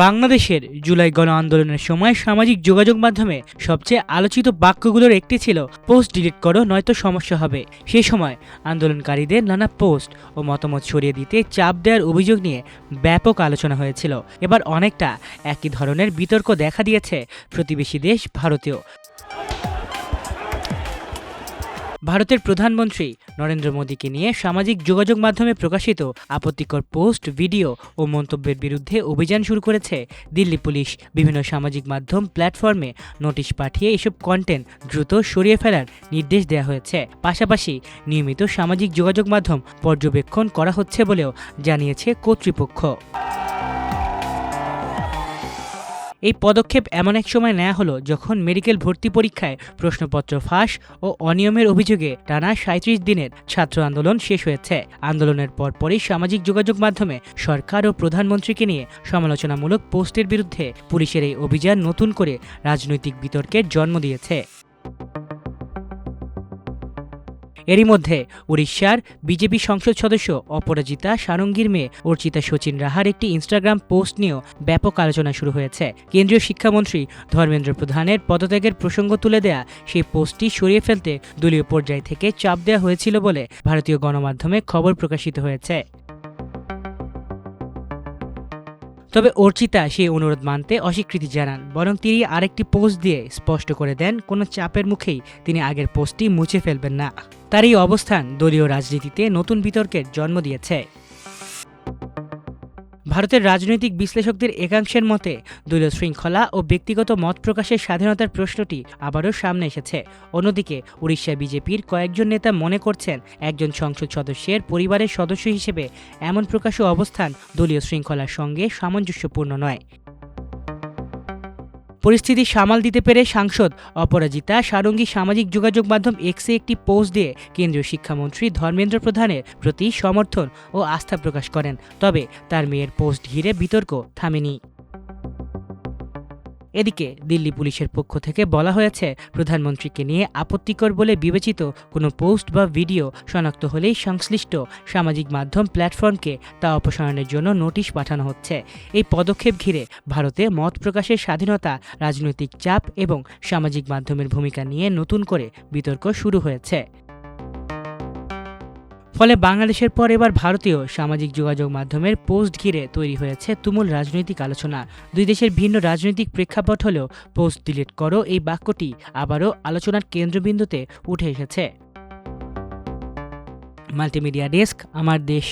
বাংলাদেশের জুলাই গণ আন্দোলনের সময় সামাজিক যোগাযোগ মাধ্যমে সবচেয়ে আলোচিত বাক্যগুলোর একটি ছিল পোস্ট ডিলিট করো নয়তো সমস্যা হবে। সেই সময় আন্দোলনকারীদের নানা পোস্ট ও মতামত সরিয়ে দিতে চাপ দেওয়ার অভিযোগ নিয়ে ব্যাপক আলোচনা হয়েছিল। এবার অনেকটা একই ধরনের বিতর্ক দেখা দিয়েছে প্রতিবেশী দেশ ভারতেও। ভারতের প্রধানমন্ত্রী নরেন্দ্র মোদীকে নিয়ে সামাজিক যোগাযোগ মাধ্যমে প্রকাশিত আপত্তিকর পোস্ট, ভিডিও ও মন্তব্যের বিরুদ্ধে অভিযান শুরু করেছে দিল্লি পুলিশ। বিভিন্ন সামাজিক মাধ্যম প্ল্যাটফর্মে নোটিশ পাঠিয়ে এসব কন্টেন্ট দ্রুত সরিয়ে ফেলার নির্দেশ দেওয়া হয়েছে। পাশাপাশি নিয়মিত সামাজিক যোগাযোগ মাধ্যম পর্যবেক্ষণ করা হচ্ছে বলেও জানিয়েছে কর্তৃপক্ষ। এই পদক্ষেপ এমন এক সময় নেওয়া হলো যখন মেডিকেল ভর্তি পরীক্ষায় প্রশ্নপত্র ফাঁস ও অনিয়মের অভিযোগে টানা ৩৭ দিনের ছাত্র আন্দোলন শেষ হয়েছে। আন্দোলনের পরপরই সামাজিক যোগাযোগ মাধ্যমে সরকার ও প্রধানমন্ত্রীকে নিয়ে সমালোচনামূলক পোস্টের বিরুদ্ধে পুলিশের এই অভিযান নতুন করে রাজনৈতিক বিতর্কের জন্ম দিয়েছে। এরই মধ্যে উড়িষ্যার বিজেপি সংসদ সদস্য অপরাজিতা সারঙ্গীর মেয়ে অর্চিতা সচিন রাহার একটি ইনস্টাগ্রাম পোস্ট নিয়েও ব্যাপক আলোচনা শুরু হয়েছে। কেন্দ্রীয় শিক্ষামন্ত্রী ধর্মেন্দ্র প্রধানের পদত্যাগের প্রসঙ্গ তুলে দেয়া সেই পোস্টটি সরিয়ে ফেলতে দলীয় পর্যায় থেকে চাপ দেওয়া হয়েছিল বলে ভারতীয় গণমাধ্যমে খবর প্রকাশিত হয়েছে। তবে অর্চিতা সেই অনুরোধ মানতে অস্বীকৃতি জানান, বরং তিনি আরেকটি পোস্ট দিয়ে স্পষ্ট করে দেন কোনো চাপের মুখেই তিনি আগের পোস্টটি মুছে ফেলবেন না। তার এই অবস্থান দলীয় রাজনীতিতে নতুন বিতর্কের জন্ম দিয়েছে। ভারতের রাজনৈতিক বিশ্লেষকদের একাংশের মতে দলীয় শৃঙ্খলা ও ব্যক্তিগত মত প্রকাশের স্বাধীনতার প্রশ্নটি আবারও সামনে এসেছে। অন্যদিকে উড়িষ্যা বিজেপির কয়েকজন নেতা মনে করছেন একজন সংসদ সদস্যের পরিবারের সদস্য হিসেবে এমন প্রকাশ্য অবস্থান দলীয় শৃঙ্খলার সঙ্গে সামঞ্জস্যপূর্ণ নয়। পরিস্থিতি সামাল দিতে পেরে সাংসদ অপরাজিতা সারঙ্গী সামাজিক যোগাযোগ মাধ্যম এক্সে একটি পোস্ট দিয়ে কেন্দ্রীয় শিক্ষামন্ত্রী ধর্মেন্দ্র প্রধানের প্রতি সমর্থন ও আস্থা প্রকাশ করেন। তবে তার মেয়ের পোস্ট ঘিরে বিতর্ক থামেনি। এদিকে দিল্লি পুলিশের পক্ষ থেকে বলা হয়েছে প্রধানমন্ত্রীকে নিয়ে আপত্তিকর বলে বিবেচিত কোনো পোস্ট বা ভিডিও শনাক্ত হলেই সংশ্লিষ্ট সামাজিক মাধ্যম প্ল্যাটফর্মকে তা অপসারণের জন্য নোটিশ পাঠানো হচ্ছে। এই পদক্ষেপ ঘিরে ভারতে মত প্রকাশের স্বাধীনতা, রাজনৈতিক চাপ এবং সামাজিক মাধ্যমের ভূমিকা নিয়ে নতুন করে বিতর্ক শুরু হয়েছে। ফলে বাংলাদেশের পর এবার ভারতীয় সামাজিক যোগাযোগ মাধ্যমের পোস্ট ঘিরে তৈরি হয়েছে তুমুল রাজনৈতিক আলোচনা। দুই দেশের ভিন্ন রাজনৈতিক প্রেক্ষাপট হলেও পোস্ট ডিলিট করো এই বাক্যটি আবারও আলোচনার কেন্দ্রবিন্দুতে উঠে এসেছে। মাল্টিমিডিয়া ডেস্ক, আমার দেশ।